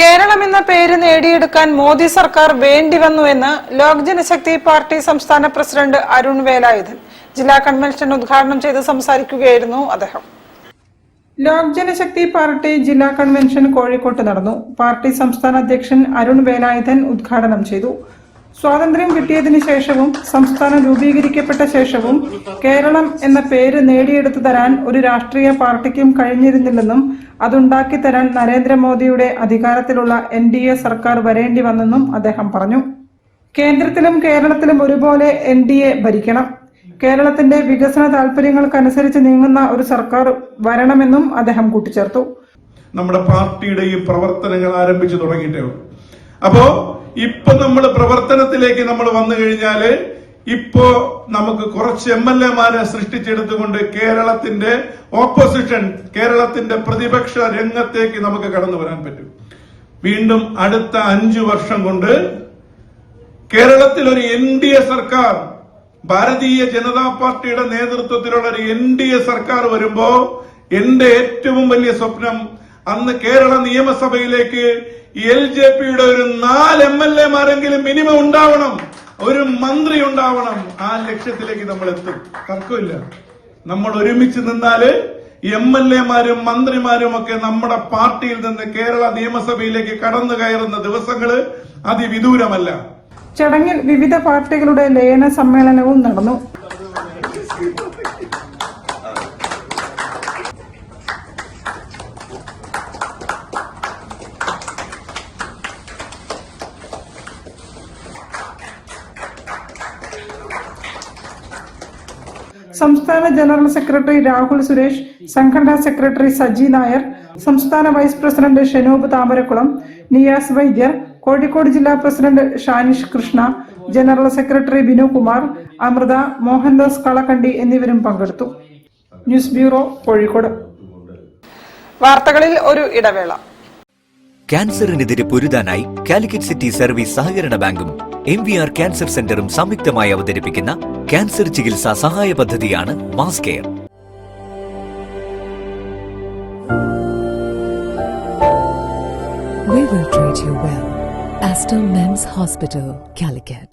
കേരളം എന്ന പേര് നേടിയെടുക്കാൻ മോദി സർക്കാർ വേണ്ടിവന്നുവെന്ന് ലോക് ജനശക്തി പാർട്ടി സംസ്ഥാന പ്രസിഡന്റ് അരുൺ വേലായുധൻ ജില്ലാ കൺവെൻഷൻ ഉദ്ഘാടനം ചെയ്ത് സംസാരിക്കുകയായിരുന്നു അദ്ദേഹം. ലോക് ജനശക്തി പാർട്ടി ജില്ലാ കൺവെൻഷൻ കോഴിക്കോട്ട് നടന്നു. പാർട്ടി സംസ്ഥാന അധ്യക്ഷൻ അരുൺ വേലായുധൻ ഉദ്ഘാടനം ചെയ്തു. സ്വാതന്ത്ര്യം കിട്ടിയതിനു ശേഷവും സംസ്ഥാനം രൂപീകരിക്കപ്പെട്ട ശേഷവും കേരളം എന്ന പേര് നേടിയെടുത്തു തരാൻ ഒരു രാഷ്ട്രീയ പാർട്ടിക്കും കഴിഞ്ഞിരുന്നില്ലെന്നും അതുണ്ടാക്കി തരാൻ നരേന്ദ്രമോദിയുടെ അധികാരത്തിലുള്ള NDA സർക്കാർ വരേണ്ടി വന്നെന്നും അദ്ദേഹം പറഞ്ഞു. കേന്ദ്രത്തിലും കേരളത്തിലും ഒരുപോലെ NDA ഭരിക്കണം. കേരളത്തിന്റെ വികസന താല്പര്യങ്ങൾക്കനുസരിച്ച് നീങ്ങുന്ന ഒരു സർക്കാർ വരണമെന്നും അദ്ദേഹം കൂട്ടിച്ചേർത്തു. നമ്മുടെ പാർട്ടിയുടെ ഈ പ്രവർത്തനങ്ങൾ ആരംഭിച്ചു തുടങ്ങിയിട്ടേ ഉള്ളൂ. അപ്പോ ഇപ്പൊ നമ്മൾ പ്രവർത്തനത്തിലേക്ക് നമ്മൾ വന്നു കഴിഞ്ഞാല് ഇപ്പോ നമുക്ക് കുറച്ച് MLA-മാരെ സൃഷ്ടിച്ചെടുത്തുകൊണ്ട് കേരളത്തിന്റെ ഓപ്പോസിഷൻ, കേരളത്തിന്റെ പ്രതിപക്ഷ രംഗത്തേക്ക് നമുക്ക് കടന്നു വരാൻ പറ്റും. വീണ്ടും അടുത്ത 5 വർഷം കൊണ്ട് കേരളത്തിൽ ഒരു NDA സർക്കാർ, ഭാരതീയ ജനതാ പാർട്ടിയുടെ നേതൃത്വത്തിലുള്ള ഒരു NDA സർക്കാർ വരുമ്പോ എന്റെ ഏറ്റവും വലിയ സ്വപ്നം അന്ന് കേരള നിയമസഭയിലേക്ക് LJP-യുടെ ഒരു 4 MLA-മാരെങ്കിലും മിനിമം ഉണ്ടാവണം, ഒരു മന്ത്രി ഉണ്ടാവണം. ആ ലക്ഷ്യത്തിലേക്ക് നമ്മൾ എത്തും, തർക്കമില്ല. നമ്മൾ ഒരുമിച്ച് നിന്നാല് MLA-മാരും മന്ത്രിമാരും ഒക്കെ നമ്മുടെ പാർട്ടിയിൽ നിന്ന് കേരള നിയമസഭയിലേക്ക് കടന്നു കയറുന്ന ദിവസങ്ങള് അതിവിദൂരമല്ല. ചടങ്ങിൽ വിവിധ പാർട്ടികളുടെ ലയന സമ്മേളനവും നടന്നു. സംസ്ഥാന ജനറൽ സെക്രട്ടറി രാഹുൽ സുരേഷ്, സംഘടനാ സെക്രട്ടറി സജി നായർ, സംസ്ഥാന വൈസ് പ്രസിഡന്റ് ഷെനൂബ് താമരക്കുളം, നിയാസ് വൈദ്യർ, കോഴിക്കോട് ജില്ലാ president Shanish Krishna, general secretary Binu Kumar, Amritha, Mohandas Kalakkandi എന്നിവരും പങ്കെടുത്തു. News bureau, Kozhikode. വാർത്തകളിൽ ഒരു ഇടവേള. ക്യാൻസറിനെതിരെ പൊരുതാനായി കാലിക്കറ്റ് സിറ്റി സർവീസ് സഹകരണ ബാങ്കും MVR ക്യാൻസർ സെന്ററും സംയുക്തമായി അവതരിപ്പിക്കുന്ന ക്യാൻസർ ചികിത്സാ സഹായ പദ്ധതിയാണ് mass care. We will treat you well. Aster Men's Hospital, Calicut.